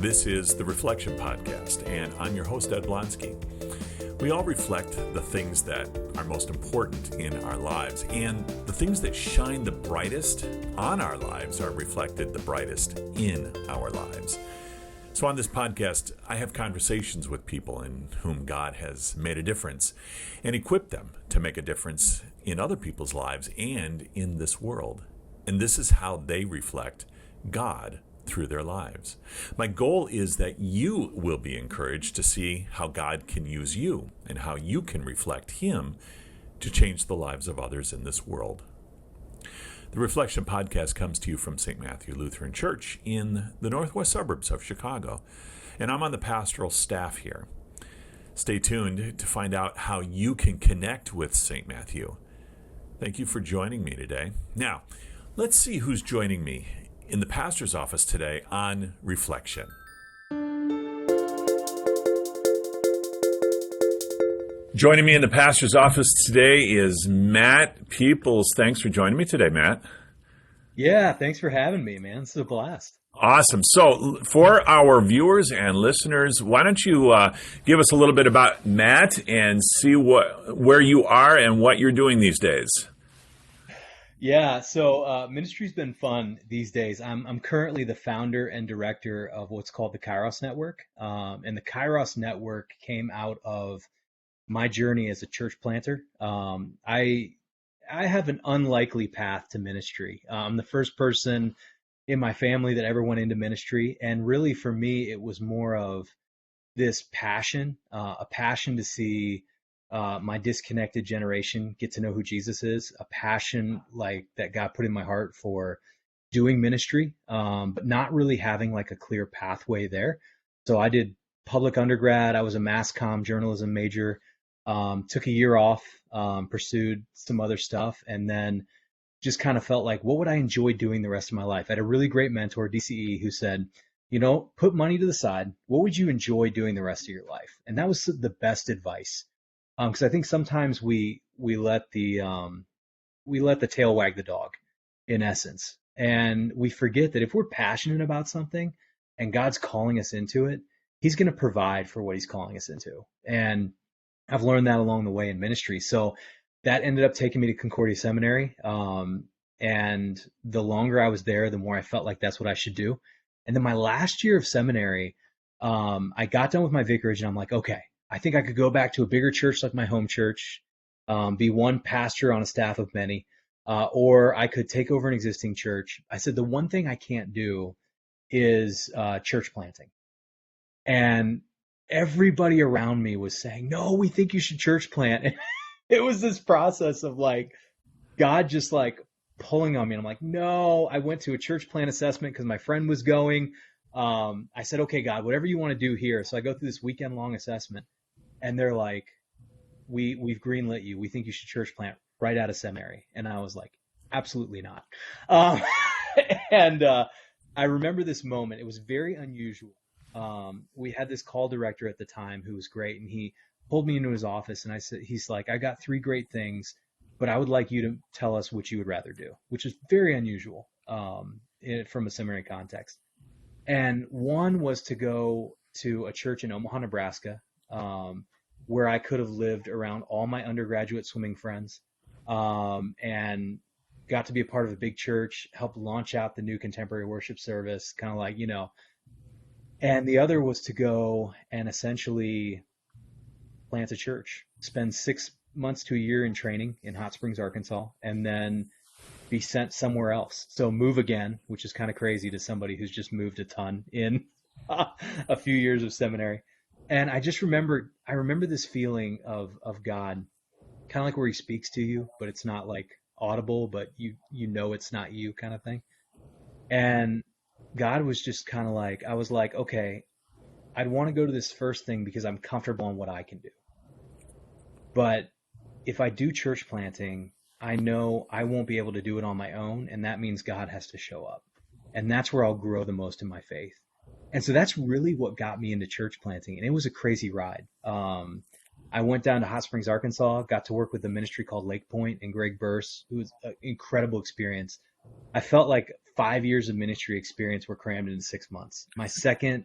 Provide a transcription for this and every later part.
This is the Reflection Podcast, and I'm your host, Ed Blonski. We all reflect the things that are most important in our lives, and the things that shine the brightest on our lives are reflected the brightest in our lives. So on this podcast, I have conversations with people in whom God has made a difference and equipped them to make a difference in other people's lives and in this world. And this is how they reflect God through their lives. My goal is that you will be encouraged to see how God can use you and how you can reflect Him to change the lives of others in this world. The Reflection Podcast comes to you from St. Matthew Lutheran Church in the northwest suburbs of Chicago, and I'm on the pastoral staff here. Stay tuned to find out how you can connect with St. Matthew. Thank you for joining me today. Now, let's see who's joining me in the pastor's office today on Reflection. Joining me in the pastor's office today is Matt Peeples. Thanks for joining me today, Matt. Yeah, thanks for having me, man. It's a blast. Awesome. So for our viewers and listeners, why don't you give us a little bit about Matt and see where you are and what you're doing these days? Yeah, so ministry's been fun these days. I'm currently the founder and director of what's called the Kairos Network. And the Kairos Network came out of my journey as a church planter. I have an unlikely path to ministry. I'm the first person in my family that ever went into ministry. And really for me, it was more of this passion, a passion to see my disconnected generation get to know who Jesus is, a passion like that God put in my heart for doing ministry, but not really having like a clear pathway there. So I did public undergrad. I was a mass comm journalism major, took a year off, pursued some other stuff, and then just kind of felt like, what would I enjoy doing the rest of my life? I had a really great mentor, DCE, who said, put money to the side. What would you enjoy doing the rest of your life? And that was the best advice. Because I think sometimes we let the tail wag the dog, in essence, and we forget that if we're passionate about something and God's calling us into it, He's going to provide for what He's calling us into. And I've learned that along the way in ministry. So that ended up taking me to Concordia Seminary, and the longer I was there, the more I felt like that's what I should do. And then my last year of seminary, I got done with my vicarage, and I'm like, okay, I think I could go back to a bigger church like my home church, be one pastor on a staff of many, or I could take over an existing church. I said, the one thing I can't do is church planting. And everybody around me was saying, no, we think you should church plant. And it was this process of like, God just like pulling on me. And I'm like, no, I went to a church plant assessment because my friend was going. I said, okay, God, whatever you want to do here. So I go through this weekend long assessment. And they're like, we've greenlit you. We think you should church plant right out of seminary. And I was like, absolutely not. And I remember this moment. It was very unusual. We had this call director at the time who was great. And he pulled me into his office. And he's like, I got 3 great things, but I would like you to tell us what you would rather do, which is very unusual from a seminary context. And one was to go to a church in Omaha, Nebraska, where I could have lived around all my undergraduate swimming friends, and got to be a part of a big church, helped launch out the new contemporary worship service, kind of like, and the other was to go and essentially plant a church, spend 6 months to a year in training in Hot Springs, Arkansas, and then be sent somewhere else. So move again, which is kind of crazy to somebody who's just moved a ton in a few years of seminary. And I just remember this feeling of God, kind of like where He speaks to you, but it's not like audible, but you know it's not you kind of thing. And God was just kind of like, I was like, okay, I'd want to go to this first thing because I'm comfortable in what I can do. But if I do church planting, I know I won't be able to do it on my own, and that means God has to show up. And that's where I'll grow the most in my faith. And so that's really what got me into church planting. And it was a crazy ride. I went down to Hot Springs, Arkansas, got to work with a ministry called Lake Point and Greg Burse. It was an incredible experience. I felt like 5 years of ministry experience were crammed into 6 months. My second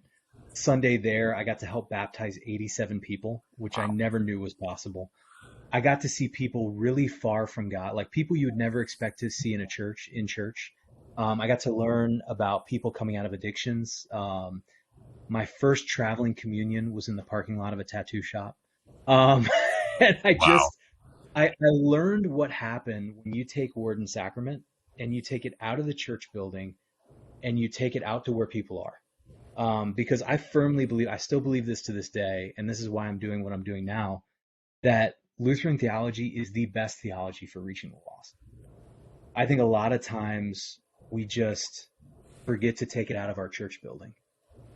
Sunday there, I got to help baptize 87 people, which I never knew was possible. I got to see people really far from God, like people you would never expect to see in a church, in church. I got to learn about people coming out of addictions. My first traveling communion was in the parking lot of a tattoo shop. Um, and Wow. I learned what happened when you take word and sacrament and you take it out of the church building and you take it out to where people are. Because I firmly believe, I still believe this to this day, and this is why I'm doing what I'm doing now, that Lutheran theology is the best theology for reaching the lost. I think a lot of times we just forget to take it out of our church building.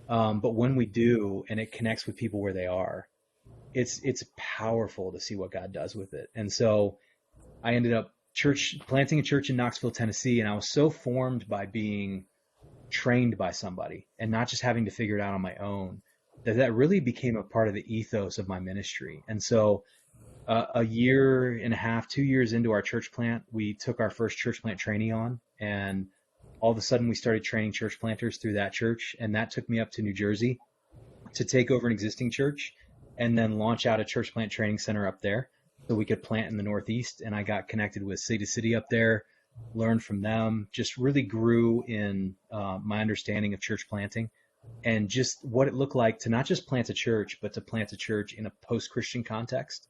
But when we do, and it connects with people where they are, it's powerful to see what God does with it. And so I ended up planting a church in Knoxville, Tennessee, and I was so formed by being trained by somebody and not just having to figure it out on my own that really became a part of the ethos of my ministry. And so a year and a half, 2 years into our church plant, we took our first church plant trainee on, and all of a sudden we started training church planters through that church. And that took me up to New Jersey to take over an existing church and then launch out a church plant training center up there so we could plant in the Northeast. And I got connected with City to City up there, learned from them, just really grew in my understanding of church planting and just what it looked like to not just plant a church, but to plant a church in a post-Christian context.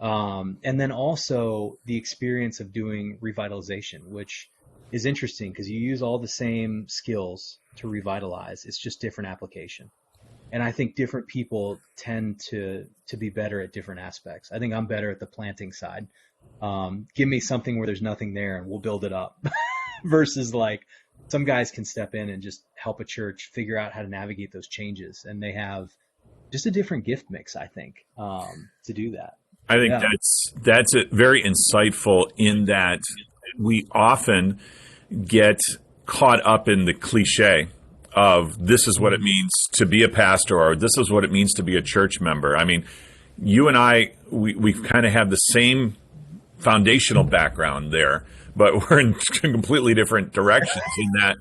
And then also the experience of doing revitalization, which is interesting because you use all the same skills to revitalize. It's just different application. And I think different people tend to be better at different aspects. I think I'm better at the planting side. Give me something where there's nothing there and we'll build it up versus like some guys can step in and just help a church figure out how to navigate those changes. And they have just a different gift mix, I think, to do that. I think Yeah. that's very insightful in that we often get caught up in the cliche of this is what it means to be a pastor or this is what it means to be a church member. I mean, you and I, we kind of have the same foundational background there, but we're in completely different directions in that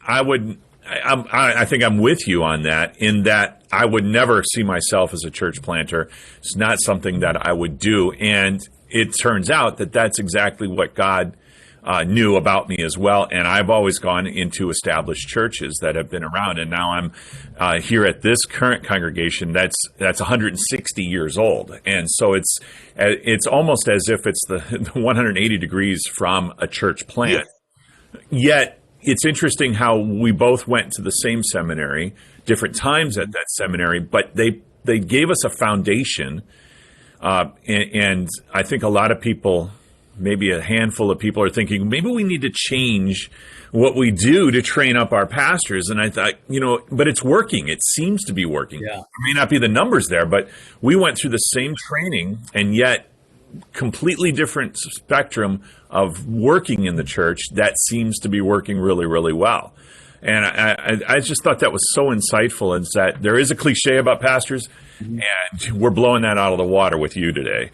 I would, I think I'm with you on that in that I would never see myself as a church planter. It's not something that I would do. And it turns out that that's exactly what God knew about me as well. And I've always gone into established churches that have been around. And now I'm here at this current congregation that's 160 years old. And so it's almost as if it's the 180 degrees from a church plant. Yet it's interesting how we both went to the same seminary, different times at that seminary, but they gave us a foundation. And I think a lot of people, maybe a handful of people, are thinking maybe we need to change what we do to train up our pastors. And I thought, but it's working. It seems to be working. Yeah. It may not be the numbers there, but we went through the same training and yet completely different spectrum of working in the church that seems to be working really, really well. And I just thought that was so insightful, is that there is a cliche about pastors, and we're blowing that out of the water with you today.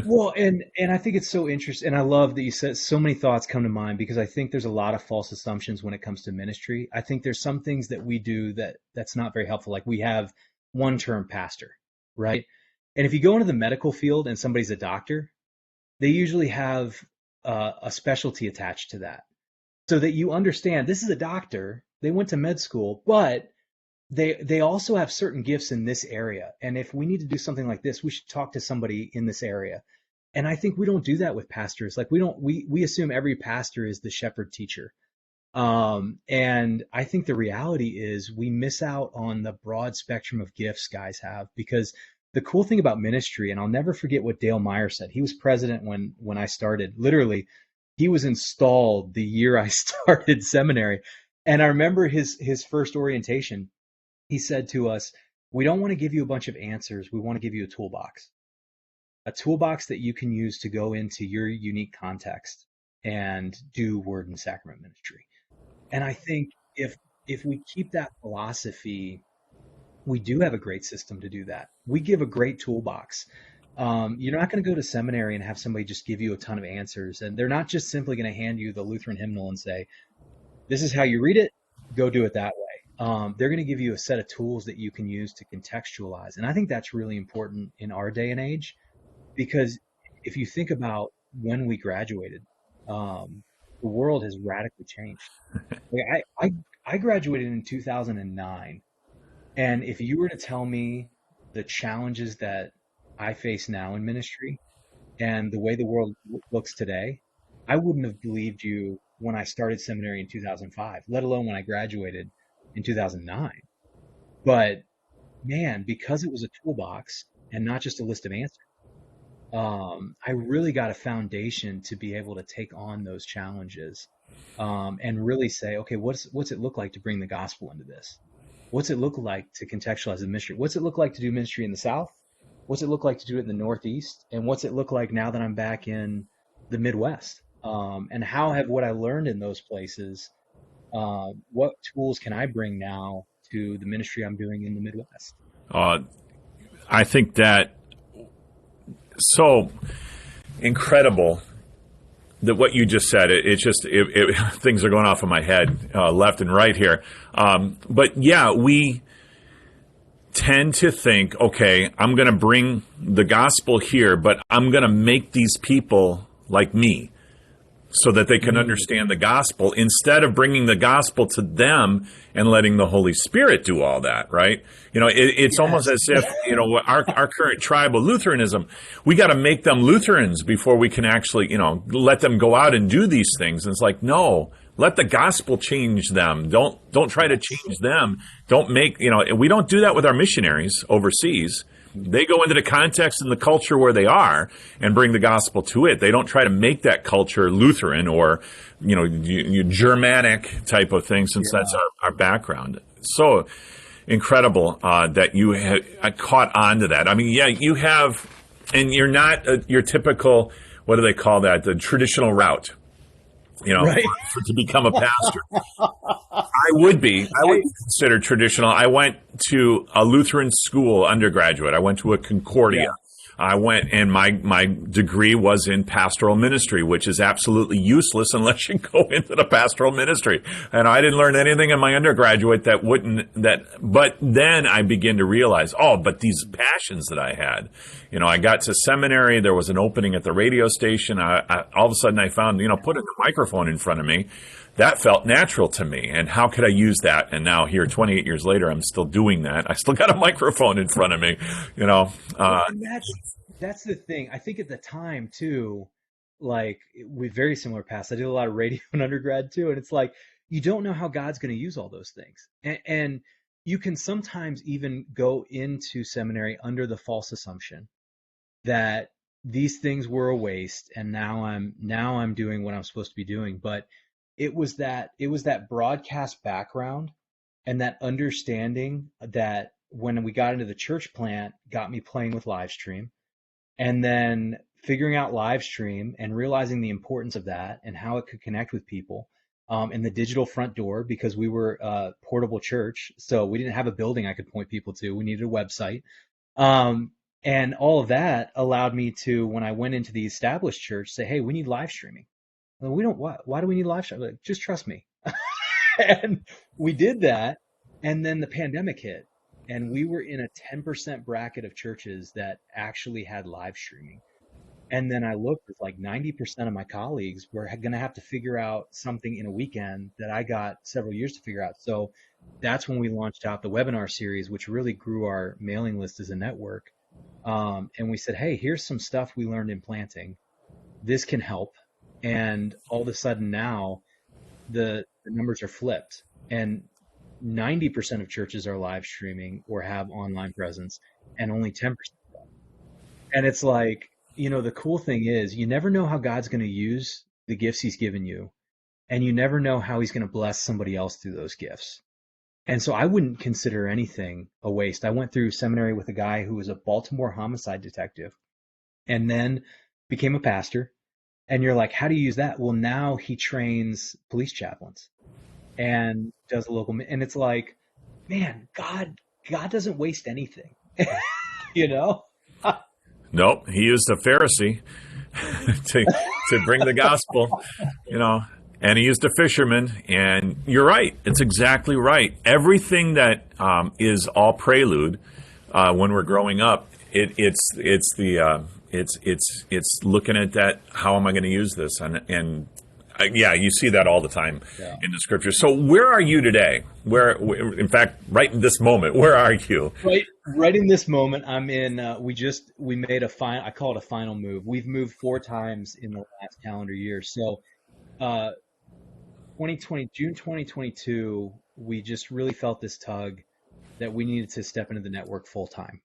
Well, and I think it's so interesting, and I love that you said so many thoughts come to mind because I think there's a lot of false assumptions when it comes to ministry. I think there's some things that we do that's not very helpful. Like we have one term pastor, right? And if you go into the medical field and somebody's a doctor, they usually have a specialty attached to that, so that you understand this is a doctor. They went to med school, but they also have certain gifts in this area. And if we need to do something like this, we should talk to somebody in this area. And I think we don't do that with pastors. Like we assume every pastor is the shepherd teacher. And I think the reality is we miss out on the broad spectrum of gifts guys have, because the cool thing about ministry, and I'll never forget what Dale Meyer said. He was president when I started. Literally, he was installed the year I started seminary. And I remember his first orientation. He said to us, we don't want to give you a bunch of answers. We want to give you a toolbox that you can use to go into your unique context and do word and sacrament ministry. And I think if we keep that philosophy, we do have a great system to do that. We give a great toolbox. You're not going to go to seminary and have somebody just give you a ton of answers. And they're not just simply going to hand you the Lutheran hymnal and say, this is how you read it, go do it that way. they're going to give you a set of tools that you can use to contextualize. And I think that's really important in our day and age, because if you think about when we graduated, the world has radically changed. Like I graduated in 2009. And if you were to tell me the challenges that I face now in ministry and the way the world looks today, I wouldn't have believed you when I started seminary in 2005, let alone when I graduated in 2009. But man, because it was a toolbox and not just a list of answers, I really got a foundation to be able to take on those challenges, and really say, okay, what's it look like to bring the gospel into this? What's it look like to contextualize the ministry? What's it look like to do ministry in the South? What's it look like to do it in the Northeast? And what's it look like now that I'm back in the Midwest? And how have what I learned in those places, what tools can I bring now to the ministry I'm doing in the Midwest? I think that so incredible that what you just said, things are going off in my head, left and right here. But yeah, we tend to think, okay, I'm going to bring the gospel here, but I'm going to make these people like me so that they can understand the gospel, instead of bringing the gospel to them and letting the Holy Spirit do all that, right? It's almost as if, our current tribe of Lutheranism, we got to make them Lutherans before we can actually, let them go out and do these things. And it's like, no, let the gospel change them. Don't try to change them. Don't make, we don't do that with our missionaries overseas. They go into the context and the culture where they are and bring the gospel to it. They don't try to make that culture Lutheran or, Germanic type of thing, since that's our background. So incredible that you have caught on to that. I mean, yeah, you have, and you're not your typical, what do they call that? The traditional route. Right. To become a pastor. I would be considered traditional. I went to a Lutheran school undergraduate. I went to a Concordia. Yeah. I went, and my degree was in pastoral ministry, which is absolutely useless unless you go into the pastoral ministry. And I didn't learn anything in my undergraduate but then I began to realize, but these passions that I had, I got to seminary, there was an opening at the radio station. I all of a sudden I found, putting a microphone in front of me, that felt natural to me. And how could I use that? And now here, 28 years later, I'm still doing that. I still got a microphone in front of me, That's the thing. I think at the time too, like with very similar paths, I did a lot of radio in undergrad too. And it's like, you don't know how God's going to use all those things. And you can sometimes even go into seminary under the false assumption that these things were a waste. And now I'm doing what I'm supposed to be doing. But it was that broadcast background and that understanding that when we got into the church plant got me playing with live stream, and then figuring out live stream and realizing the importance of that and how it could connect with people, and the digital front door, because we were a portable church. So we didn't have a building I could point people to. We needed a website. And all of that allowed me to, when I went into the established church, say, hey, we need live streaming. We don't. Why do we need live streaming? Like, just trust me. And we did that. And then the pandemic hit, and we were in a 10% bracket of churches that actually had live streaming. And then I looked at like 90% of my colleagues were going to have to figure out something in a weekend that I got several years to figure out. So that's when we launched out the webinar series, which really grew our mailing list as a network. And we said, hey, here's some stuff we learned in planting. This can help. And all of a sudden now the numbers are flipped, and 90% of churches are live streaming or have online presence, and only 10%. And it's like, the cool thing is you never know how God's going to use the gifts he's given you, and you never know how he's going to bless somebody else through those gifts. And so I wouldn't consider anything a waste. I went through seminary with a guy who was a Baltimore homicide detective and then became a pastor. And you're like, how do you use that? Well, now he trains police chaplains and does a local, and it's like, man, God doesn't waste anything, Nope. He used a Pharisee to bring the gospel, and he used a fisherman. And you're right; it's exactly right. Everything that is all prelude when we're growing up, it's looking at that. How am I going to use this? And yeah, you see that all the time in the scripture. So where are you today? In fact, right in this moment, where are you? Right in this moment, I'm in. We made a final. I call it a final move. We've moved 4 times in the last calendar year. So, 2020 June 2022, we just really felt this tug that we needed to step into the network full time.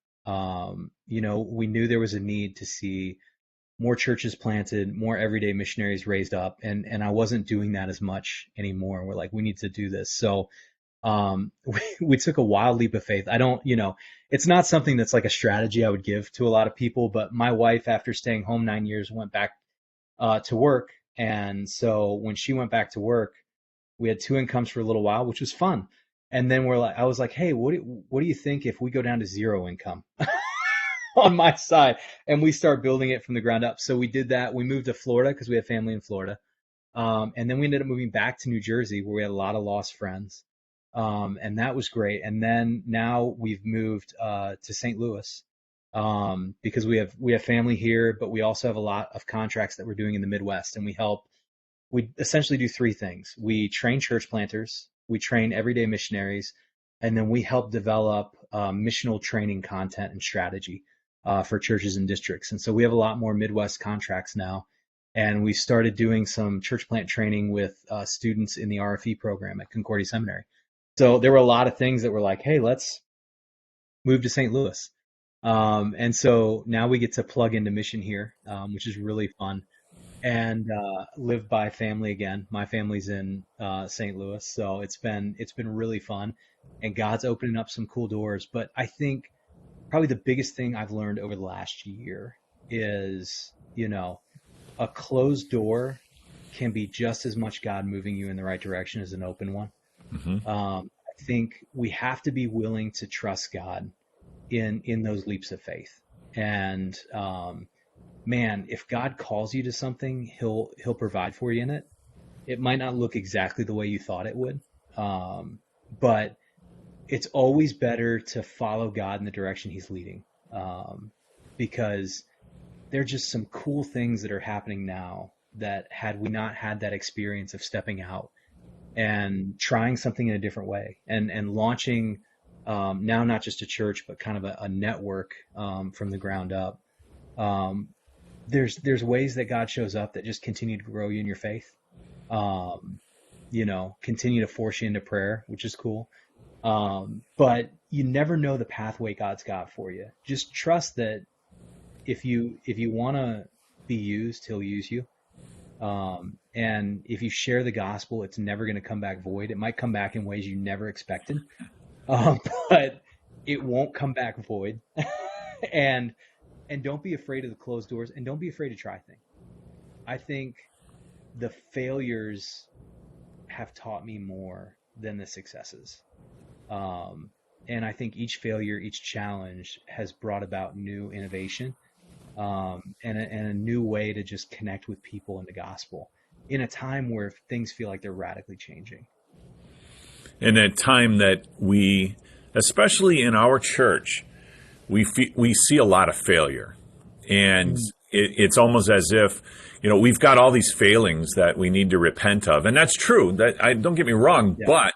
We knew there was a need to see more churches planted, more everyday missionaries raised up, and I wasn't doing that as much anymore. We're like, we need to do this. So we took a wild leap of faith. It's not something that's like a strategy I would give to a lot of people, but my wife, after staying home 9 years, went back to work. And so when she went back to work, we had 2 incomes for a little while, which was fun. And then I was like, hey, what do you think if we go down to 0 income? On my side, and we start building it from the ground up. So we did that. We moved to Florida because we have family in Florida. And then we ended up moving back to New Jersey, where we had a lot of lost friends. And that was great. And then now we've moved to St. Louis because we have family here, but we also have a lot of contracts that we're doing in the Midwest. And we essentially do 3 things. We train church planters, we train everyday missionaries, and then we help develop missional training content and strategy for churches and districts. And so we have a lot more Midwest contracts now. And we started doing some church plant training with students in the RFE program at Concordia Seminary. So there were a lot of things that were like, hey, let's move to St. Louis. And so now we get to plug into mission here, which is really fun, and live by family again. My family's in St. Louis. So it's been really fun, and God's opening up some cool doors. But I think probably the biggest thing I've learned over the last year is, a closed door can be just as much God moving you in the right direction as an open one. Mm-hmm. I think we have to be willing to trust God in those leaps of faith. And man, if God calls you to something, he'll provide for you in it. It might not look exactly the way you thought it would, but it's always better to follow God in the direction he's leading, because there are just some cool things that are happening now that had we not had that experience of stepping out and trying something in a different way and launching now not just a church, but kind of a network from the ground up. There's ways that God shows up that just continue to grow you in your faith, continue to force you into prayer, which is cool. But you never know the pathway God's got for you. Just trust that if you want to be used, he'll use you. And if you share the gospel, it's never going to come back void. It might come back in ways you never expected, but it won't come back void. And don't be afraid of the closed doors, and don't be afraid to try things. I think the failures have taught me more than the successes. And I think each failure, each challenge has brought about new innovation, and a new way to just connect with people in the gospel in a time where things feel like they're radically changing. In a time that we, especially in our church, we see a lot of failure, and it's almost as if we've got all these failings that we need to repent of, and that's true. Don't get me wrong, but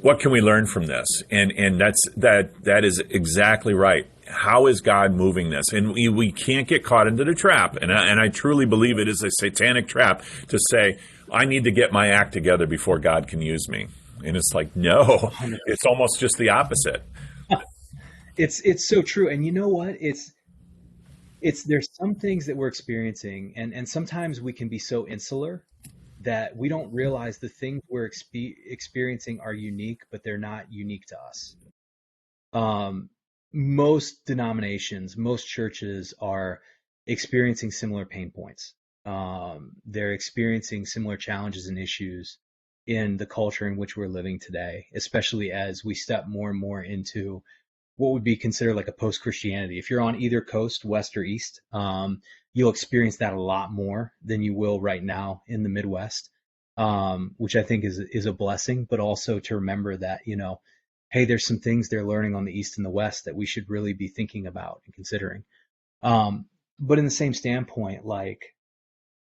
what can we learn from this? And that is exactly right. How is God moving this? And we can't get caught into the trap. And I truly believe it is a satanic trap to say, I need to get my act together before God can use me. And it's like, no, it's almost just the opposite. It's so true. And you know what? There's some things that we're experiencing, and sometimes we can be so insular that we don't realize the things we're experiencing are unique, but they're not unique to us. Most denominations, most churches are experiencing similar pain points. They're experiencing similar challenges and issues in the culture in which we're living today, especially as we step more and more into what would be considered like a post-Christianity. If you're on either coast, west or east, you'll experience that a lot more than you will right now in the Midwest. which I think is a blessing, but also to remember that, hey, there's some things they're learning on the East and the West that we should really be thinking about and considering. But in the same standpoint, like,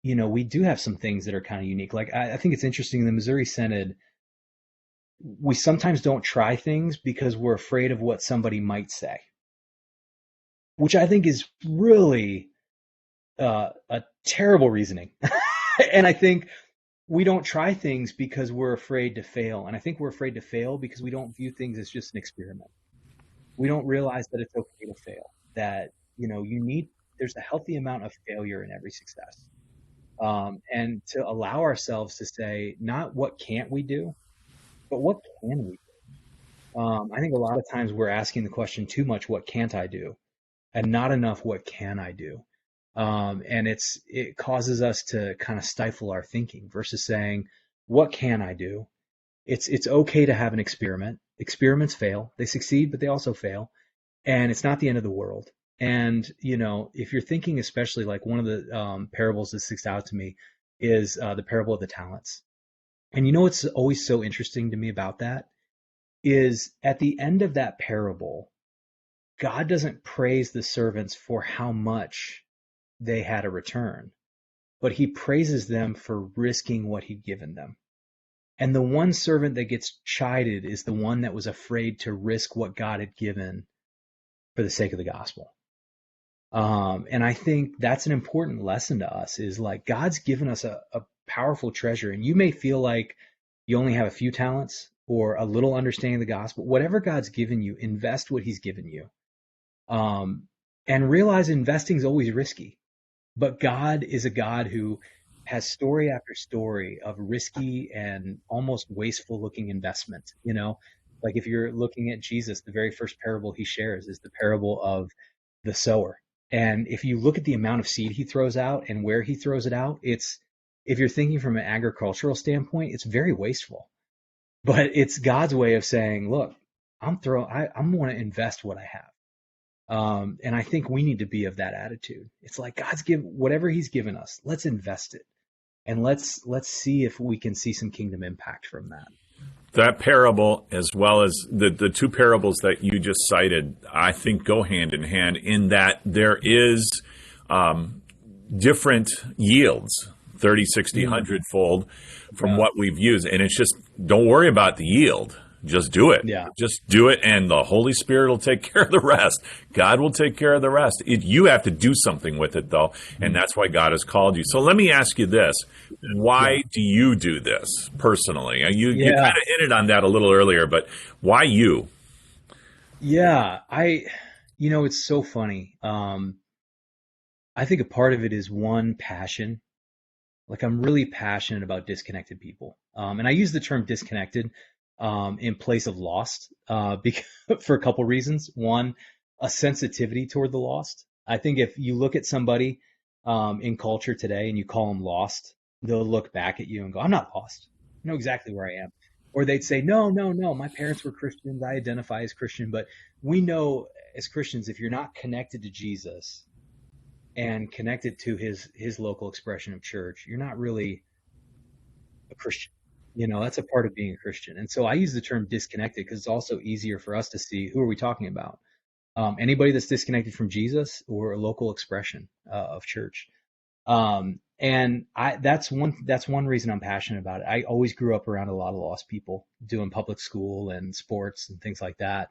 we do have some things that are kind of unique. Like, I think it's interesting in the Missouri Synod, we sometimes don't try things because we're afraid of what somebody might say, which I think is really a terrible reasoning. And I think we don't try things because we're afraid to fail. And I think we're afraid to fail because we don't view things as just an experiment. We don't realize that it's okay to fail, that, there's a healthy amount of failure in every success. And to allow ourselves to say, not what can't we do, but what can we do? I think a lot of times we're asking the question too much, what can't I do? And not enough, what can I do? And it causes us to kind of stifle our thinking versus saying, what can I do? It's okay to have an experiment. Experiments fail. They succeed, but they also fail. And it's not the end of the world. And, if you're thinking, especially like one of the parables that sticks out to me is the parable of the talents. And what's always so interesting to me about that is at the end of that parable, God doesn't praise the servants for how much they had a return, but he praises them for risking what he'd given them. And the one servant that gets chided is the one that was afraid to risk what God had given for the sake of the gospel. And I think that's an important lesson to us, is like, God's given us a powerful treasure, and you may feel like you only have a few talents or a little understanding of the gospel. Whatever God's given you, invest what he's given you. And realize investing is always risky, but God is a God who has story after story of risky and almost wasteful looking investment. Like if you're looking at Jesus, the very first parable he shares is the parable of the sower. And if you look at the amount of seed he throws out and where he throws it out, if you're thinking from an agricultural standpoint, it's very wasteful. But it's God's way of saying, look, I'm going to invest what I have. And I think we need to be of that attitude. It's like whatever he's given us, let's invest it. And let's see if we can see some kingdom impact from that. That parable, as well as the two parables that you just cited, I think go hand in hand in that there is different yields, 30, 60, 100-fold from what we've used. And it's just, don't worry about the yield. Just do it. Yeah. Just do it, and the Holy Spirit will take care of the rest. God will take care of the rest. You have to do something with it, though, and that's why God has called you. So let me ask you this. Why do you do this personally? You kind of hinted on that a little earlier, but why you? Yeah, it's so funny. I think a part of it is one, passion. Like, I'm really passionate about disconnected people. And I use the term disconnected in place of lost, for a couple reasons. One, a sensitivity toward the lost. I think if you look at somebody in culture today and you call them lost, they'll look back at you and go, I'm not lost. I know exactly where I am. Or they'd say, no, my parents were Christians. I identify as Christian. But we know as Christians, if you're not connected to Jesus and connected to his local expression of church, you're not really a Christian. That's a part of being a Christian. And so I use the term disconnected because it's also easier for us to see, who are we talking about? Anybody that's disconnected from Jesus or a local expression of church. And that's one reason I'm passionate about it. I always grew up around a lot of lost people doing public school and sports and things like that.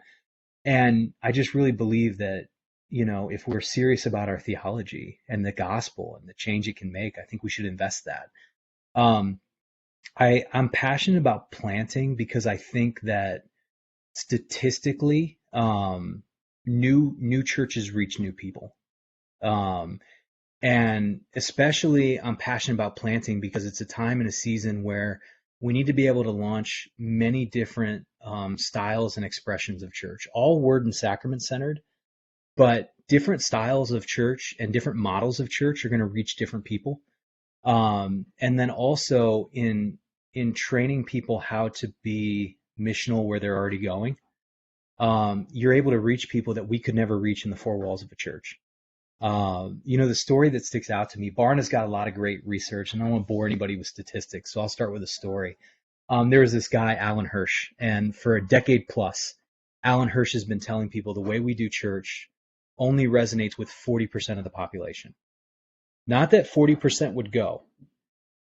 And I just really believe that, if we're serious about our theology and the gospel and the change it can make, I think we should invest that. I'm passionate about planting because I think that statistically, new churches reach new people. And especially I'm passionate about planting because it's a time and a season where we need to be able to launch many different styles and expressions of church, all word and sacrament centered, but different styles of church and different models of church are going to reach different people. And then also in training people how to be missional where they're already going, you're able to reach people that we could never reach in the four walls of a church. The story that sticks out to me, Barna's got a lot of great research, and I don't want to bore anybody with statistics, so I'll start with a story. There was this guy, Alan Hirsch, and for a decade plus, Alan Hirsch has been telling people the way we do church only resonates with 40% of the population. Not that 40% would go,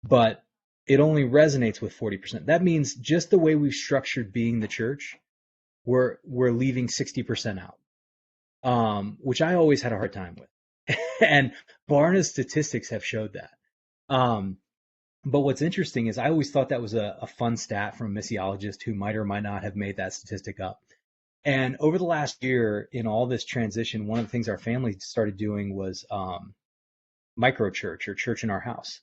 but it only resonates with 40%. That means just the way we've structured being the church, we're leaving 60% out, which I always had a hard time with. And Barna's statistics have showed that. But what's interesting is I always thought that was a fun stat from a missiologist who might or might not have made that statistic up. And over the last year, in all this transition, one of the things our family started doing was micro church, or church in our house.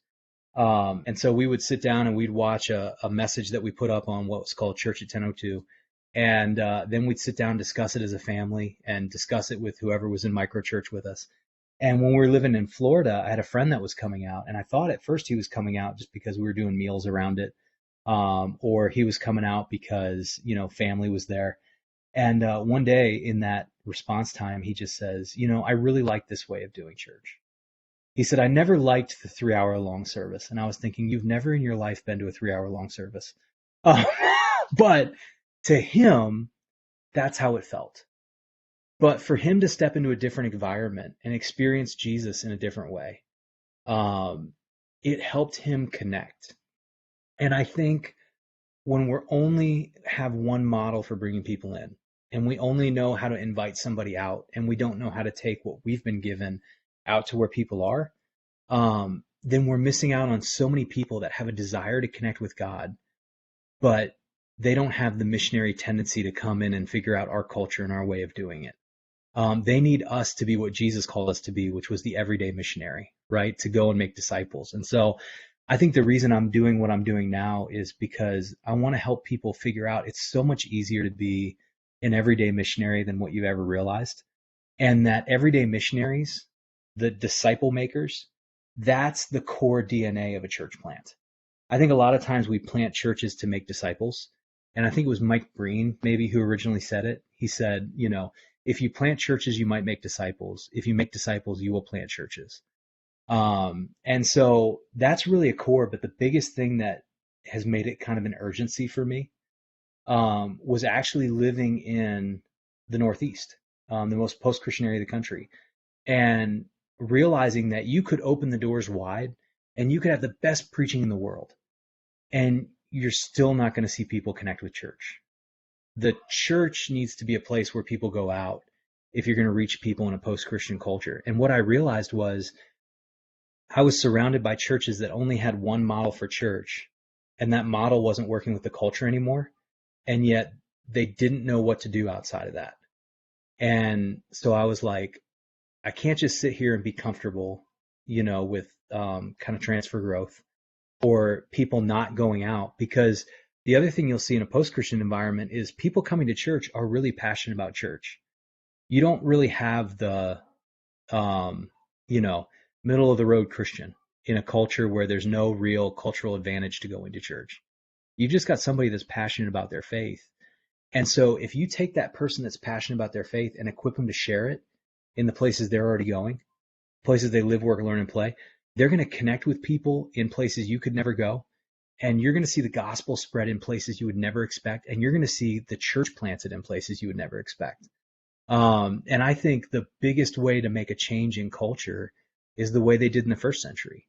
And so we would sit down and we'd watch a message that we put up on what was called Church at 10:02. And then we'd sit down and discuss it as a family and discuss it with whoever was in micro church with us. And when we were living in Florida, I had a friend that was coming out, and I thought at first he was coming out just because we were doing meals around it, or he was coming out because, family was there. And one day in that response time, he just says, I really like this way of doing church. He said, I never liked the 3-hour long service. And I was thinking, you've never in your life been to a 3-hour long service. But to him, that's how it felt. But for him to step into a different environment and experience Jesus in a different way, it helped him connect. And I think when we're only have one model for bringing people in, and we only know how to invite somebody out, and we don't know how to take what we've been given out to where people are, then we're missing out on so many people that have a desire to connect with God, but they don't have the missionary tendency to come in and figure out our culture and our way of doing it. They need us to be what Jesus called us to be, which was the everyday missionary, right? To go and make disciples. And so I think the reason I'm doing what I'm doing now is because I want to help people figure out it's so much easier to be an everyday missionary than what you've ever realized. And that everyday missionaries, the disciple makers, that's the core DNA of a church plant. I think a lot of times we plant churches to make disciples. And I think it was Mike Breen maybe who originally said it. He said, if you plant churches, you might make disciples. If you make disciples, you will plant churches. And so that's really a core. But the biggest thing that has made it kind of an urgency for me was actually living in the Northeast, the most post-Christian area of the country, and realizing that you could open the doors wide and you could have the best preaching in the world, and you're still not going to see people connect with church. The church needs to be a place where people go out if you're going to reach people in a post-Christian culture. And what I realized was I was surrounded by churches that only had one model for church, and that model wasn't working with the culture anymore. And yet they didn't know what to do outside of that. And so I was like, I can't just sit here and be comfortable, with kind of transfer growth or people not going out, because the other thing you'll see in a post-Christian environment is people coming to church are really passionate about church. You don't really have the, middle of the road Christian in a culture where there's no real cultural advantage to going to church. You've just got somebody that's passionate about their faith. And so if you take that person that's passionate about their faith and equip them to share it in the places they're already going, places they live, work, learn, and play, they're going to connect with people in places you could never go. And you're going to see the gospel spread in places you would never expect. And you're going to see the church planted in places you would never expect. And I think the biggest way to make a change in culture is the way they did in the first century.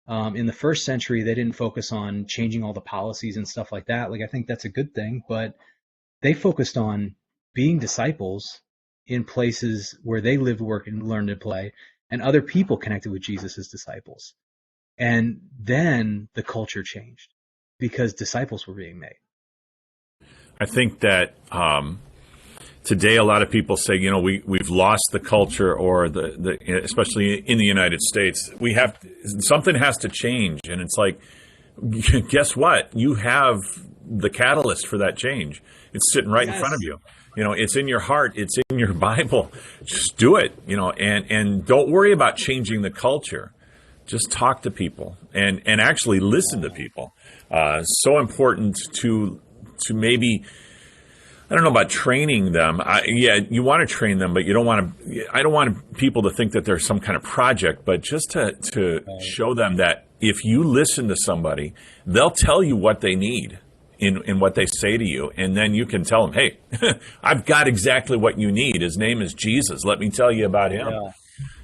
In the first century, they didn't focus on changing all the policies and stuff like that. Like, I think that's a good thing, but they focused on being disciples in places where they lived, worked, and learned to play, and other people connected with Jesus as disciples. And then the culture changed because disciples were being made. I think that today a lot of people say, we've lost the culture, or the especially in the United States, something has to change. And it's like, guess what? You have the catalyst for that change. It's sitting right in front of you. It's in your heart. It's in your Bible. Just do it, and don't worry about changing the culture. Just talk to people and actually listen to people. So important to maybe I don't know about training them. Yeah, you want to train them, but you don't want to. I don't want people to think that there's some kind of project, but just to Right. show them that if you listen to somebody, they'll tell you what they need in what they say to you, and then you can tell them, "Hey, I've got exactly what you need. His name is Jesus. Let me tell you about him." Yeah.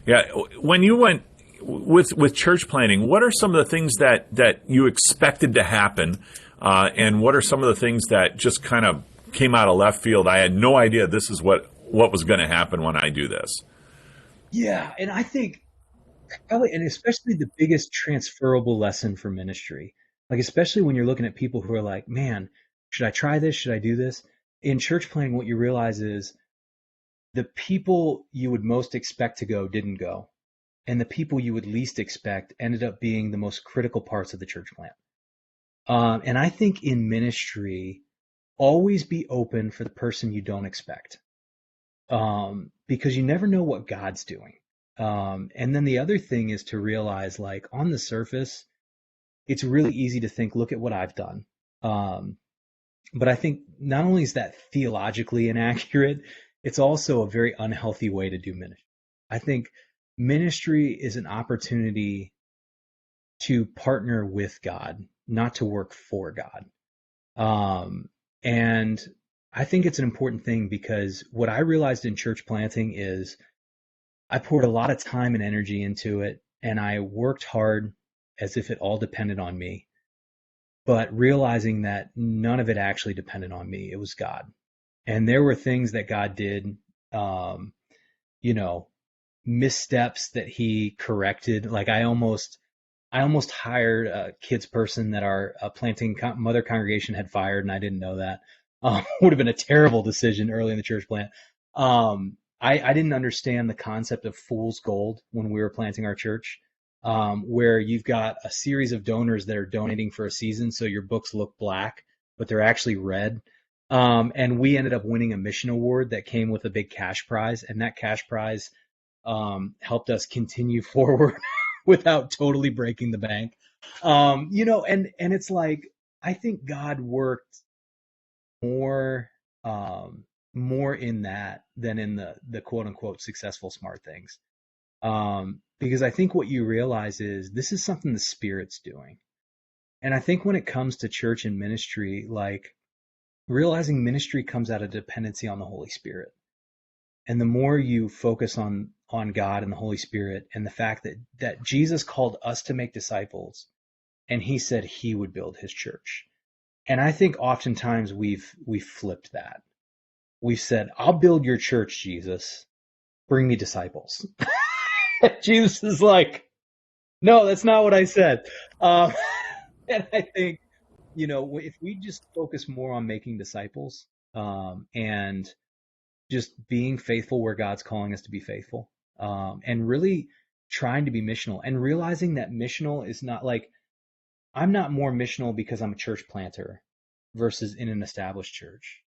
Yeah, when you went with church planning, what are some of the things that you expected to happen, and what are some of the things that just kind of came out of left field? I had no idea this is what was going to happen when I do this. Yeah, and I think probably, and especially the biggest transferable lesson for ministry, like especially when you're looking at people who are like, man, should I try this? Should I do this? In church planning, what you realize is the people you would most expect to go didn't go, and the people you would least expect ended up being the most critical parts of the church plant. And I think in ministry, always be open for the person you don't expect, because you never know what God's doing. And then the other thing is to realize, like, on the surface, it's really easy to think, look at what I've done. Um, but I think not only is that theologically inaccurate, it's also a very unhealthy way to do ministry. I think ministry is an opportunity to partner with God, not to work for God. Um, and I think it's an important thing because what I realized in church planting is I poured a lot of time and energy into it, and I worked hard as if it all depended on me, but realizing that none of it actually depended on me. It was God. And there were things that God did, um, you know, missteps that he corrected. Like I almost hired a kids person that our planting mother congregation had fired, and I didn't know that. Would have been a terrible decision early in the church plant. I didn't understand the concept of fool's gold when we were planting our church, where you've got a series of donors that are donating for a season, so your books look black, but they're actually red. And we ended up winning a mission award that came with a big cash prize, and that cash prize helped us continue forward without totally breaking the bank. And it's like I think God worked more more in that than in the quote unquote successful smart things. Because I think what you realize is this is something the Spirit's doing. And I think when it comes to church and ministry, like realizing ministry comes out of dependency on the Holy Spirit. And the more you focus on God and the Holy Spirit and the fact that Jesus called us to make disciples and he said he would build his church. And I think oftentimes we've flipped that. We've said, I'll build your church, Jesus. Bring me disciples. Jesus is like, no, that's not what I said. Um, and I think, if we just focus more on making disciples, and just being faithful where God's calling us to be faithful, and really trying to be missional and realizing that missional is not like I'm not more missional because I'm a church planter versus in an established church.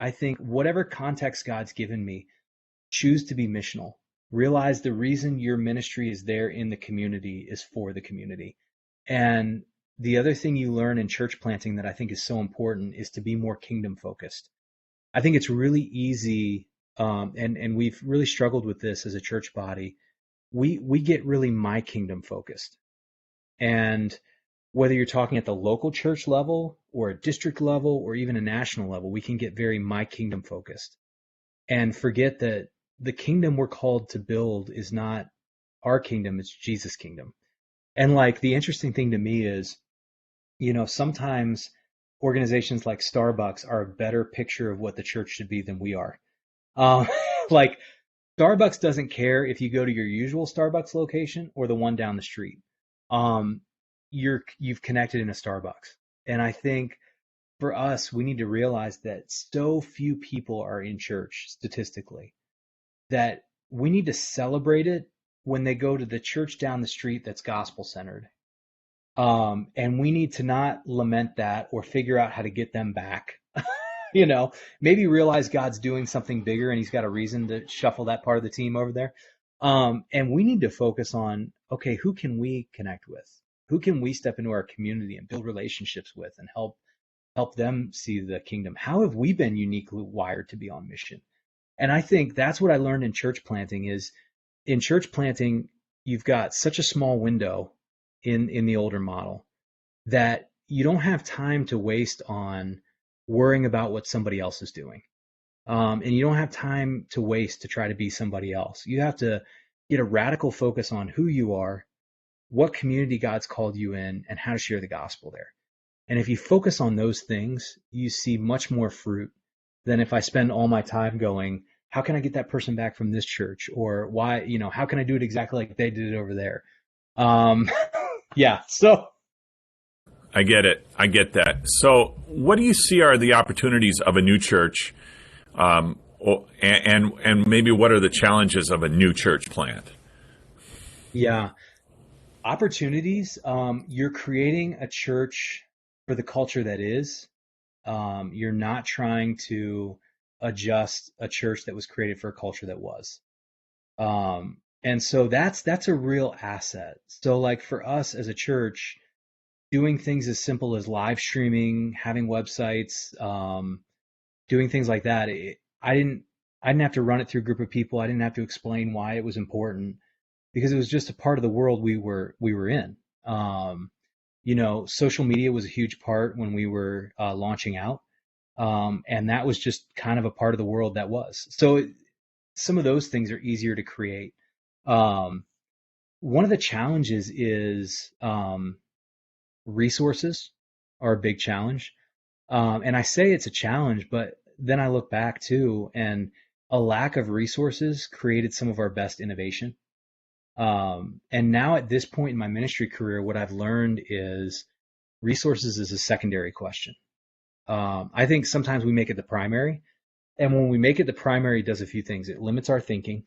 I think whatever context God's given me, choose to be missional. Realize the reason your ministry is there in the community is for the community. And the other thing you learn in church planting that I think is so important is to be more kingdom focused. I think it's really easy, and we've really struggled with this as a church body. We get really my kingdom focused. And whether you're talking at the local church level or a district level or even a national level, we can get very my kingdom focused and forget that the kingdom we're called to build is not our kingdom, it's Jesus' kingdom. And like the interesting thing to me is, sometimes organizations like Starbucks are a better picture of what the church should be than we are. Um, like Starbucks doesn't care if you go to your usual Starbucks location or the one down the street. Um, you've connected in a Starbucks. And I think for us, we need to realize that so few people are in church statistically that we need to celebrate it when they go to the church down the street that's gospel centered. And we need to not lament that or figure out how to get them back. Maybe realize God's doing something bigger and he's got a reason to shuffle that part of the team over there. And we need to focus on, okay, who can we connect with? Who can we step into our community and build relationships with and help help them see the kingdom? How have we been uniquely wired to be on mission? And I think that's what I learned in church planting is in church planting, you've got such a small window in the older model that you don't have time to waste on worrying about what somebody else is doing. And you don't have time to waste to try to be somebody else. You have to get a radical focus on who you are, what community God's called you in, and how to share the gospel there. And if you focus on those things, you see much more fruit than if I spend all my time going, how can I get that person back from this church? Or why, how can I do it exactly like they did it over there? Yeah, so. I get it. I get that. So what do you see are the opportunities of a new church, and maybe what are the challenges of a new church plant? Yeah. Opportunities. You're creating a church for the culture that is. You're not trying to adjust a church that was created for a culture that was. And so that's a real asset. So like for us as a church, doing things as simple as live streaming, having websites, doing things like that, I didn't have to run it through a group of people. I didn't have to explain why it was important because it was just a part of the world we were in. Social media was a huge part when we were launching out. And that was just kind of a part of the world that was. So some of those things are easier to create. One of the challenges is resources are a big challenge. And I say it's a challenge, but then I look back too, and a lack of resources created some of our best innovation. And now at this point in my ministry career, what I've learned is resources is a secondary question. I think sometimes we make it the primary. And when we make it the primary, it does a few things. It limits our thinking.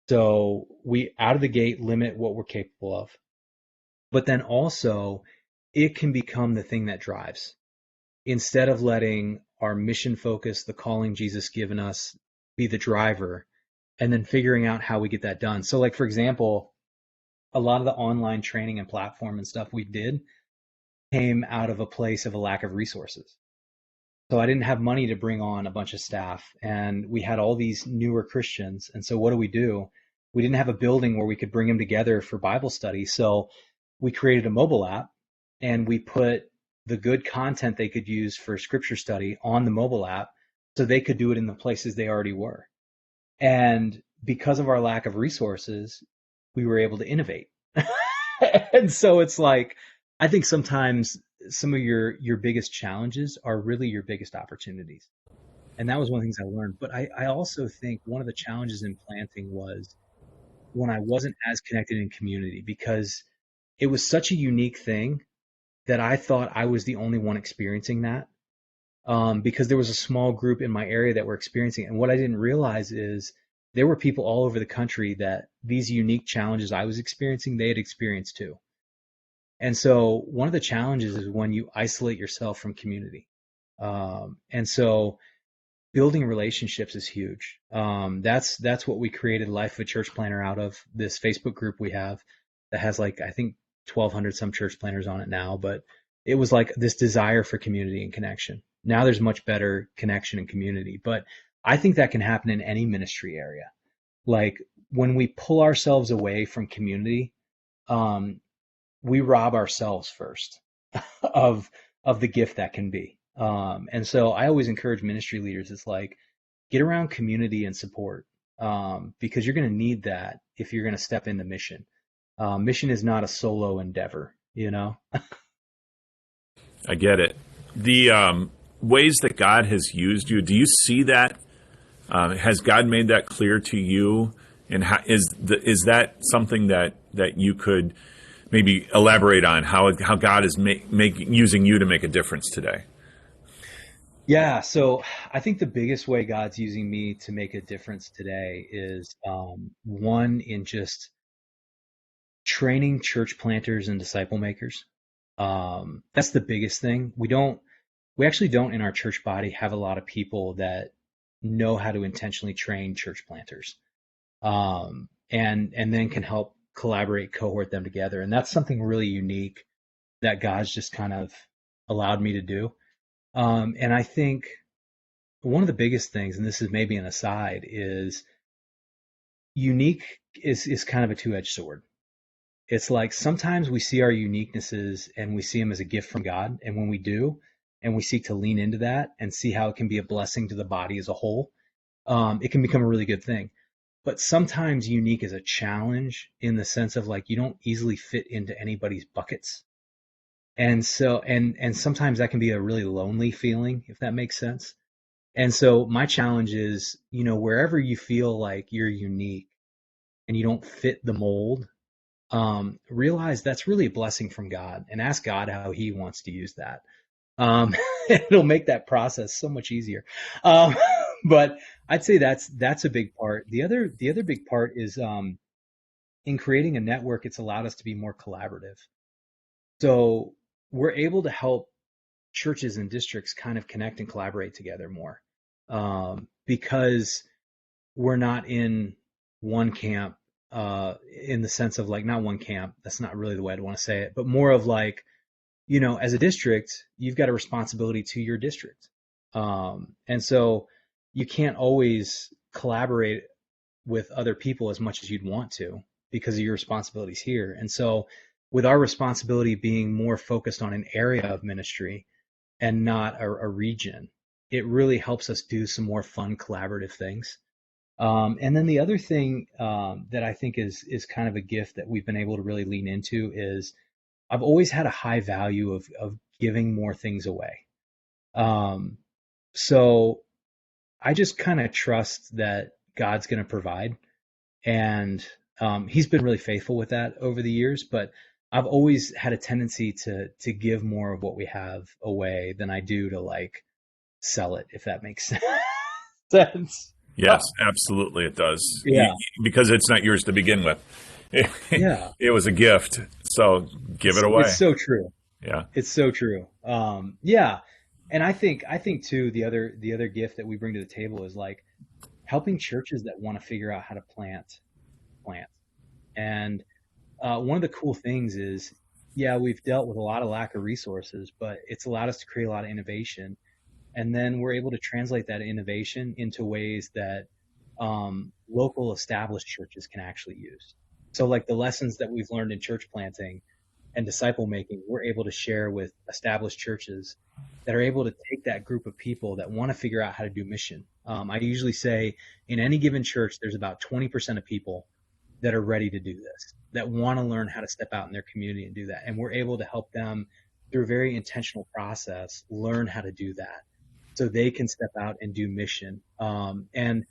So we out of the gate limit what we're capable of. But then also it can become the thing that drives. Instead of letting our mission focus, the calling Jesus given us, be the driver, and then figuring out how we get that done. So like, for example, a lot of the online training and platform and stuff we did came out of a place of a lack of resources. So I didn't have money to bring on a bunch of staff, and we had all these newer Christians. And so what do? We didn't have a building where we could bring them together for Bible study. So we created a mobile app, and we put the good content they could use for scripture study on the mobile app so they could do it in the places they already were. And because of our lack of resources, we were able to innovate. And so it's like, I think sometimes some of your biggest challenges are really your biggest opportunities. And that was one of the things I learned. But I also think one of the challenges in planting was when I wasn't as connected in community, because it was such a unique thing that I thought I was the only one experiencing that. Because there was a small group in my area that were experiencing it. And what I didn't realize is there were people all over the country that these unique challenges I was experiencing, they had experienced too. And so one of the challenges is when you isolate yourself from community. And so building relationships is huge. That's what we created Life of a Church Planter out of, this Facebook group we have that has like, I think 1,200 some church planters on it now, but it was like this desire for community and connection. Now there's much better connection and community, but I think that can happen in any ministry area. Like when we pull ourselves away from community, we rob ourselves first of the gift that can be. And so I always encourage ministry leaders, it's like, get around community and support, because you're going to need that if you're going to step into mission. Mission is not a solo endeavor, I get it. The ways that God has used you, do you see that? Has God made that clear to you? And how, is that something that you could maybe elaborate on, how God is using you to make a difference today? Yeah, so I think the biggest way God's using me to make a difference today is one, in just training church planters and disciple makers. That's the biggest thing. We actually don't in our church body have a lot of people that know how to intentionally train church planters, and then can help collaborate, cohort them together. And that's something really unique that God's just kind of allowed me to do. And I think one of the biggest things, and this is maybe an aside, is unique is kind of a two-edged sword. It's like sometimes we see our uniquenesses and we see them as a gift from God. And when we do, and we seek to lean into that and see how it can be a blessing to the body as a whole, it can become a really good thing. But sometimes unique is a challenge in the sense of like you don't easily fit into anybody's buckets. And so and sometimes that can be a really lonely feeling, if that makes sense. And so my challenge is, wherever you feel like you're unique and you don't fit the mold, realize that's really a blessing from God and ask God how he wants to use that. It'll make that process so much easier. Um, but I'd say that's a big part. The other big part is in creating a network, it's allowed us to be more collaborative. So we're able to help churches and districts kind of connect and collaborate together more, because we're not in one camp, in the sense of like not one camp. That's not really the way I'd want to say it, but more of like, as a district, you've got a responsibility to your district. And so you can't always collaborate with other people as much as you'd want to because of your responsibilities here. And so with our responsibility being more focused on an area of ministry and not a region, it really helps us do some more fun collaborative things. And then the other thing that I think is kind of a gift that we've been able to really lean into is I've always had a high value of giving more things away. So I just kind of trust that God's going to provide, and He's been really faithful with that over the years. But I've always had a tendency to give more of what we have away than I do to like sell it, if that makes sense. Yes, absolutely it does. Yeah, Because it's not yours to begin with. yeah. It was a gift, so give it away. It's so true. Yeah. It's so true. Yeah, and I think too the other gift that we bring to the table is like helping churches that want to figure out how to plant. And one of the cool things is, yeah, we've dealt with a lot of lack of resources, but it's allowed us to create a lot of innovation, and then we're able to translate that innovation into ways that local established churches can actually use. So like the lessons that we've learned in church planting and disciple making, we're able to share with established churches that are able to take that group of people that want to figure out how to do mission. I usually say in any given church, there's about 20% of people that are ready to do this, that want to learn how to step out in their community and do that. And we're able to help them through a very intentional process, learn how to do that so they can step out and do mission. And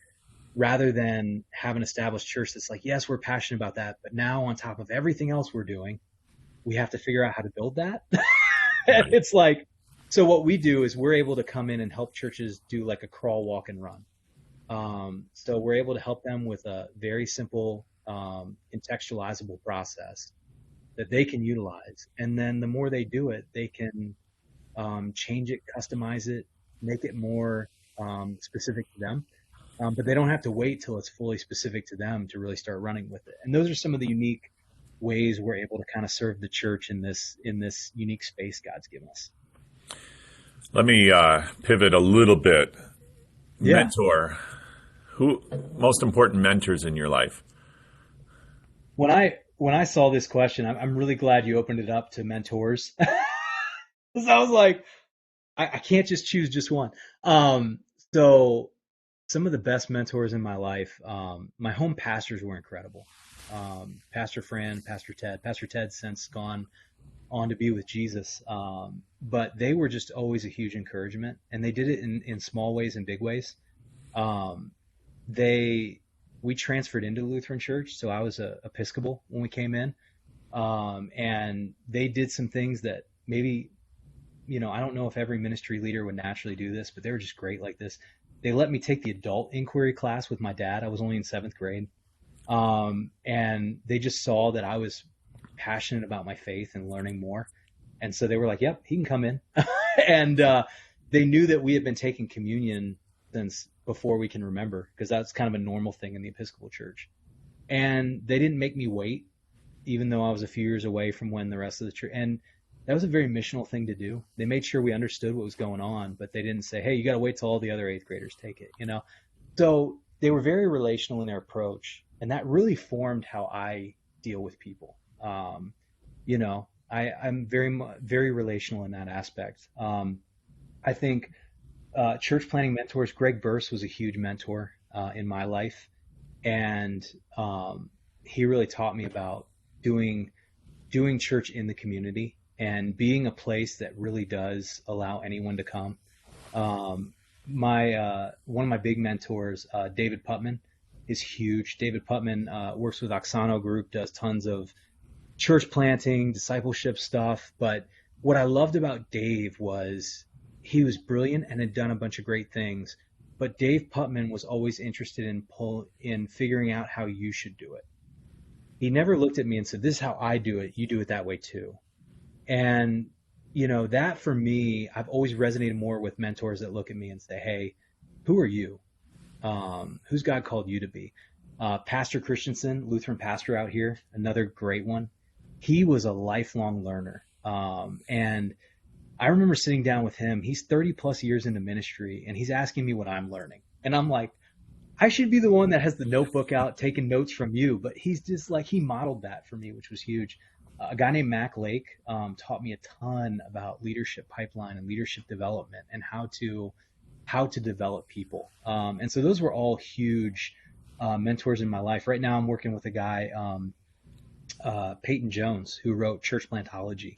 rather than have an established church that's like, yes, we're passionate about that, but now on top of everything else we're doing, we have to figure out how to build that. And Right. it's like, so what we do is we're able to come in and help churches do like a crawl, walk, and run. So we're able to help them with a very simple, contextualizable process that they can utilize. And then the more they do it, they can change it, customize it, make it more specific to them. But they don't have to wait till it's fully specific to them to really start running with it. And those are some of the unique ways we're able to kind of serve the church in this unique space God's given us. Let me pivot a little bit. Yeah. Mentor. Who most important mentors in your life? When I saw this question, I'm really glad you opened it up to mentors. 'Cause I was like, I can't just choose just one. So some of the best mentors in my life, my home pastors were incredible. Pastor Fran, Pastor Ted. Pastor Ted's since gone on to be with Jesus. But they were just always a huge encouragement, and they did it in small ways and big ways. Um, we transferred into Lutheran Church, so I was a Episcopal when we came in, and they did some things that maybe, I don't know if every ministry leader would naturally do this, but they were just great like this. They let me take the adult inquiry class with my dad. I was only in seventh grade, and they just saw that I was passionate about my faith and learning more, and so they were like, "Yep, he can come in," and they knew that we had been taking communion since before we can remember, because that's kind of a normal thing in the Episcopal Church. And they didn't make me wait, even though I was a few years away from when the rest of the church. And that was a very missional thing to do. They made sure we understood what was going on, but they didn't say, "Hey, you got to wait till all the other eighth graders take it," you know? So they were very relational in their approach, and that really formed how I deal with people. You know, I'm very relational in that aspect. I think church planting mentors, Greg Burse was a huge mentor in my life, and he really taught me about doing church in the community and being a place that really does allow anyone to come. My One of my big mentors, David Putman, is huge. David Putman works with Oxano Group, does tons of church planting, discipleship stuff. But what I loved about Dave was he was brilliant and had done a bunch of great things. But Dave Putman was always interested in figuring out how you should do it. He never looked at me and said, "This is how I do it. You do it that way too." And you know, that for me, I've always resonated more with mentors that look at me and say, "Hey, who are you? Who's God called you to be?" Pastor Christensen, Lutheran pastor out here, another great one. He was a lifelong learner. And I remember sitting down with him. He's 30 plus years into ministry, and he's asking me what I'm learning. And I'm like, I should be the one that has the notebook out taking notes from you. But he's just like, he modeled that for me, which was huge. A guy named Mac Lake taught me a ton about leadership pipeline and leadership development and how to develop people. And so those were all huge mentors in my life. Right now I'm working with a guy, Peyton Jones, who wrote Church Plantology.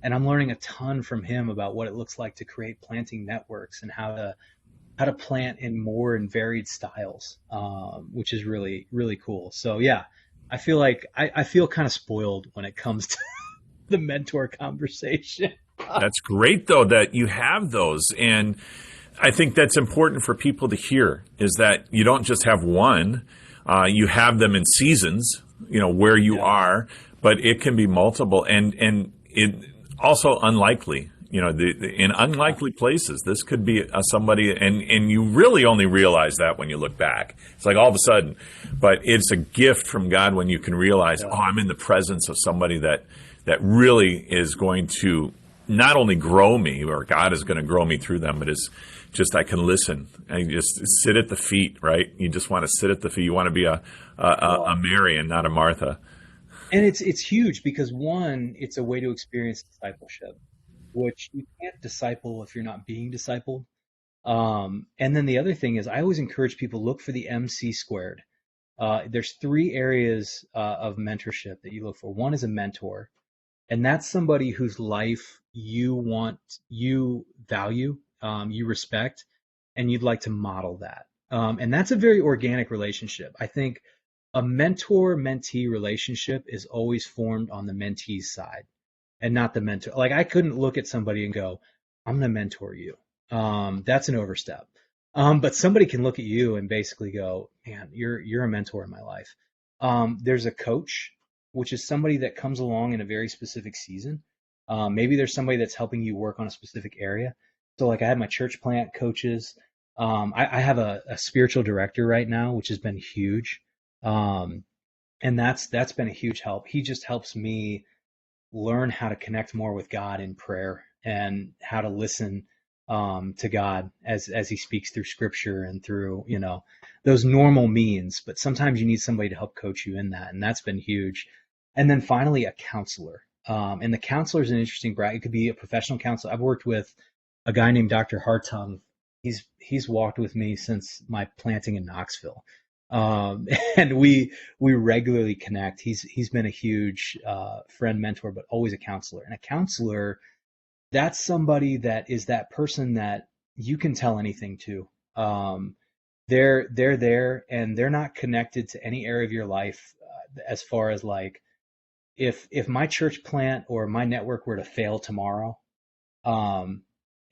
And I'm learning a ton from him about what it looks like to create planting networks and how to plant in more and varied styles, which is really, really cool. So yeah, I feel like I feel kind of spoiled when it comes to the mentor conversation. That's great, though, that you have those. And I think that's important for people to hear, is that you don't just have one. You have them in seasons, you know, where you are, but it can be multiple. And it also unlikely, you know, in unlikely places. This could be somebody, and you really only realize that when you look back. It's like all of a sudden, but it's a gift from God when you can realize, oh, I'm in the presence of somebody that really is going to not only grow me, or God is going to grow me through them, but is just, I can listen and just sit at the feet, right? You just want to sit at the feet. You want to be a Mary and not a Martha. And it's huge because one, it's a way to experience discipleship, which you can't disciple if you're not being discipled. And then the other thing is I always encourage people, look for the MC squared. There's three areas of mentorship that you look for. One is a mentor, and that's somebody whose life you value, you respect, and you'd like to model that. And that's a very organic relationship. I think a mentor-mentee relationship is always formed on the mentee's side and not the mentor. Like, I couldn't look at somebody and go, "I'm going to mentor you." That's an overstep. But somebody can look at you and basically go, "Man, you're a mentor in my life." There's a coach, which is somebody that comes along in a very specific season. Maybe there's somebody that's helping you work on a specific area. So like I have my church plant coaches. I have a spiritual director right now, which has been huge. And that's been a huge help. He just helps me learn how to connect more with God in prayer and how to listen to God as he speaks through scripture and through, you know, those normal means. But sometimes you need somebody to help coach you in that. And that's been huge. And then finally, a counselor. And the counselor is an interesting bracket. It could be a professional counselor. I've worked with a guy named Dr. Hartung. He's walked with me since my planting in Knoxville. And we regularly connect. He's been a huge friend, mentor, but always a counselor. And a counselor, that's somebody that is that person that you can tell anything to. They're there, and they're not connected to any area of your life, as far as like, if my church plant or my network were to fail tomorrow,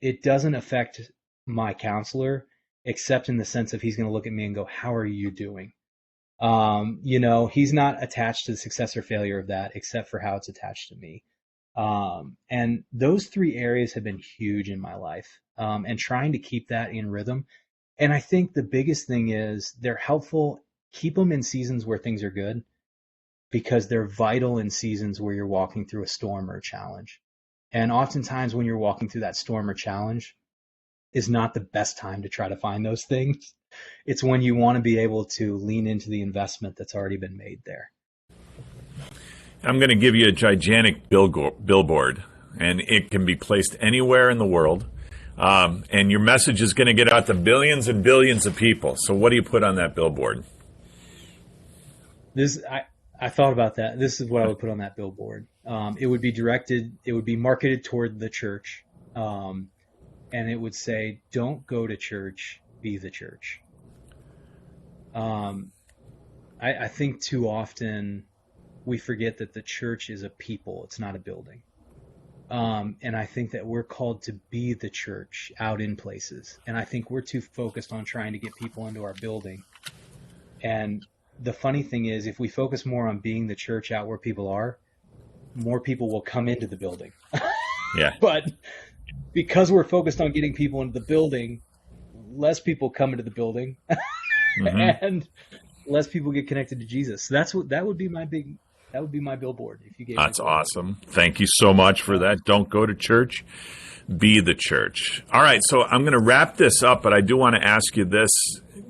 it doesn't affect my counselor, except in the sense of he's going to look at me and go, "How are you doing?" You know, he's not attached to the success or failure of that, except for how it's attached to me. And those three areas have been huge in my life, and trying to keep that in rhythm. And I think the biggest thing is they're helpful. Keep them in seasons where things are good, because they're vital in seasons where you're walking through a storm or a challenge. And oftentimes when you're walking through that storm or challenge is not the best time to try to find those things. It's when you want to be able to lean into the investment that's already been made there. I'm going to give you a gigantic billboard, and it can be placed anywhere in the world. And your message is going to get out to billions and billions of people. So what do you put on that billboard? I thought about that. This is what I would put on that billboard. It would be marketed toward the church. And it would say, don't go to church, be the church. I think too often we forget that the church is a people. It's not a building. And I think that we're called to be the church out in places. And I think we're too focused on trying to get people into our building. And the funny thing is, if we focus more on being the church out where people are, more people will come into the building. Yeah. But because we're focused on getting people into the building, less people come into the building and less people get connected to Jesus. So that would be my billboard if you gave That's awesome. Thank you so much for that. Don't go to church, be the church. All right, so I'm going to wrap this up, but I do want to ask you this.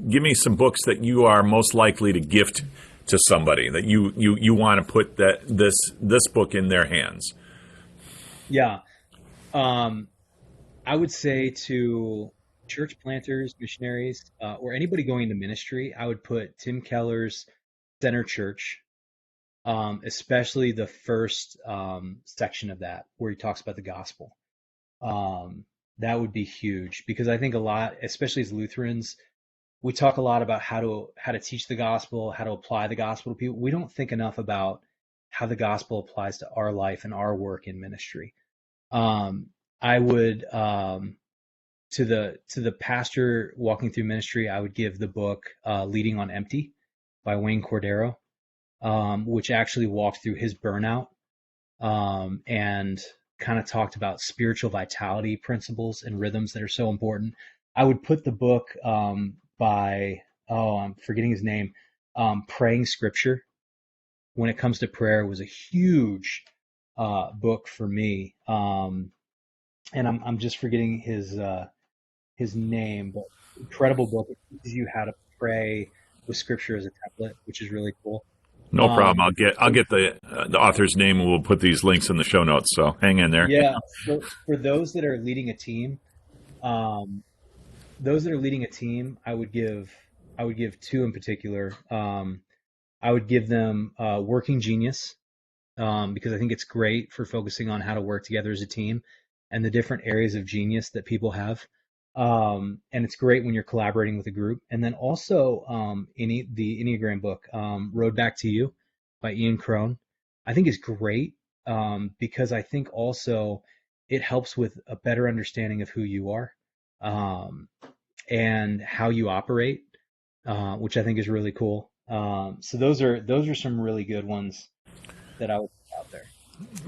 Give me some books that you are most likely to gift to somebody, that you want to put this book in their hands. Yeah. I would say to church planters, missionaries, or anybody going into ministry, I would put Tim Keller's Center Church, especially the first section of that where he talks about the gospel. That would be huge, because I think a lot, especially as Lutherans, we talk a lot about how to teach the gospel, how to apply the gospel to people. We don't think enough about how the gospel applies to our life and our work in ministry. I would to the pastor walking through ministry, I would give the book Leading on Empty by Wayne Cordero, which actually walked through his burnout and kind of talked about spiritual vitality principles and rhythms that are so important. I would put the book by, I'm forgetting his name, Praying Scripture. When it comes to prayer, was a huge book for me. And I'm just forgetting his name, but incredible book. It teaches you how to pray with Scripture as a template, which is really cool. No problem. I'll get the author's name, and we'll put these links in the show notes. So hang in there. Yeah. For those that are leading a team, I would give two in particular. I would give them Working Genius, because I think it's great for focusing on how to work together as a team and the different areas of genius that people have. And it's great when you're collaborating with a group. And then also the Enneagram book, Road Back to You by Ian Crone, I think is great, because I think also it helps with a better understanding of who you are and how you operate, which I think is really cool. So those are some really good ones that I would put out there.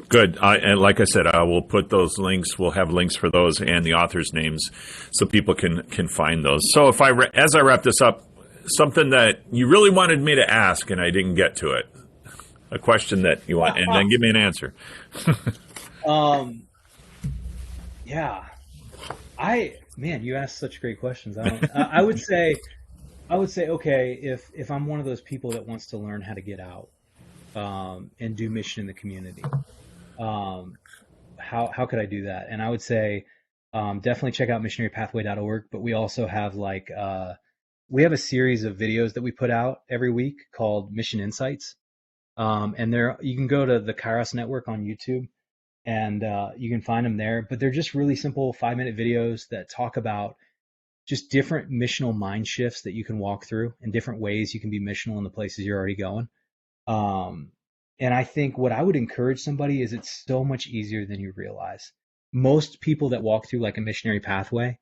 Good. And like I said, I will put those links. We'll have links for those and the authors' names so people can find those. So as I wrap this up, something that you really wanted me to ask and I didn't get to it, a question that you want, and then give me an answer. Yeah. Man, you asked such great questions. I would say, okay, if I'm one of those people that wants to learn how to get out and do mission in the community, how could I do that? And I would say definitely check out missionarypathway.org. But we also have we have a series of videos that we put out every week called Mission Insights, and you can go to the Kairos Network on YouTube, and you can find them there. But they're just really simple 5-minute videos that talk about just different missional mind shifts that you can walk through and different ways you can be missional in the places you're already going. And I think what I would encourage somebody is it's so much easier than you realize. Most people that walk through like a missionary pathway,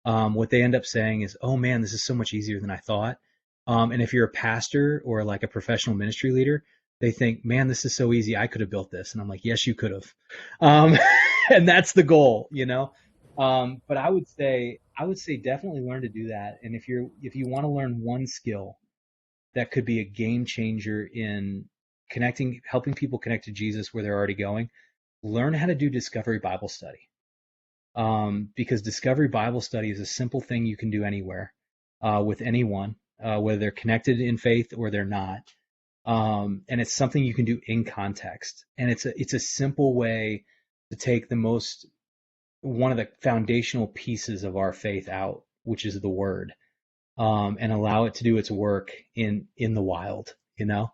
what they end up saying is, oh man, this is so much easier than I thought. And if you're a pastor or like a professional ministry leader, they think, man, this is so easy. I could have built this. And I'm like, yes, you could have. And that's the goal, you know? But I would say definitely learn to do that. And if you want to learn one skill that could be a game changer in helping people connect to Jesus where they're already going, learn how to do Discovery Bible Study. Because Discovery Bible Study is a simple thing you can do anywhere, with anyone, whether they're connected in faith or they're not. And it's something you can do in context. And it's a simple way to take one of the foundational pieces of our faith out, which is the Word, and allow it to do its work in the wild, you know?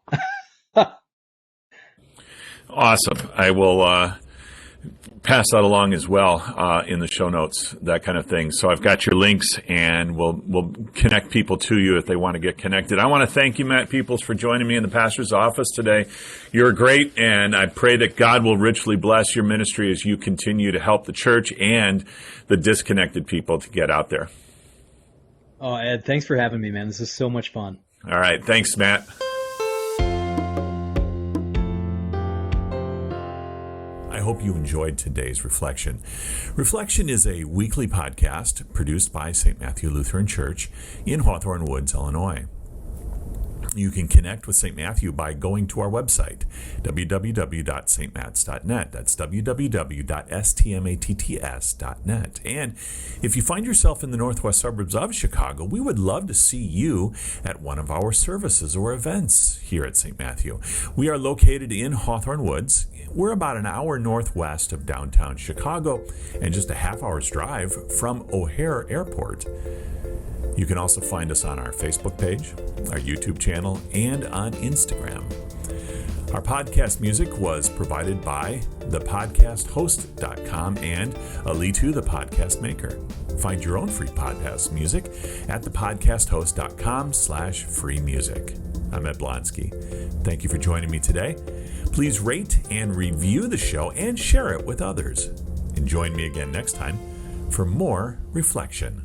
Awesome. I will pass that along as well in the show notes, that kind of thing. So I've got your links, and we'll connect people to you if they want to get connected. I want to thank you, Matt Peeples, for joining me in the pastor's office today. You're great, and I pray that God will richly bless your ministry as you continue to help the church and the disconnected people to get out there. Oh, Ed, thanks for having me, man. This is so much fun. All right. Thanks, Matt. I hope you enjoyed today's Reflection. Reflection is a weekly podcast produced by St. Matthew Lutheran Church in Hawthorne Woods, Illinois. You can connect with St. Matthew by going to our website, www.stmats.net. That's www.stmatts.net. And if you find yourself in the northwest suburbs of Chicago, we would love to see you at one of our services or events here at St. Matthew. We are located in Hawthorne Woods. We're about an hour northwest of downtown Chicago and just a half hour's drive from O'Hare Airport. You can also find us on our Facebook page, our YouTube channel, and on Instagram. Our podcast music was provided by thepodcasthost.com and Alitu, the podcast maker. Find your own free podcast music at thepodcasthost.com/free music. I'm Ed Blonski. Thank you for joining me today. Please rate and review the show and share it with others. And join me again next time for more Reflection.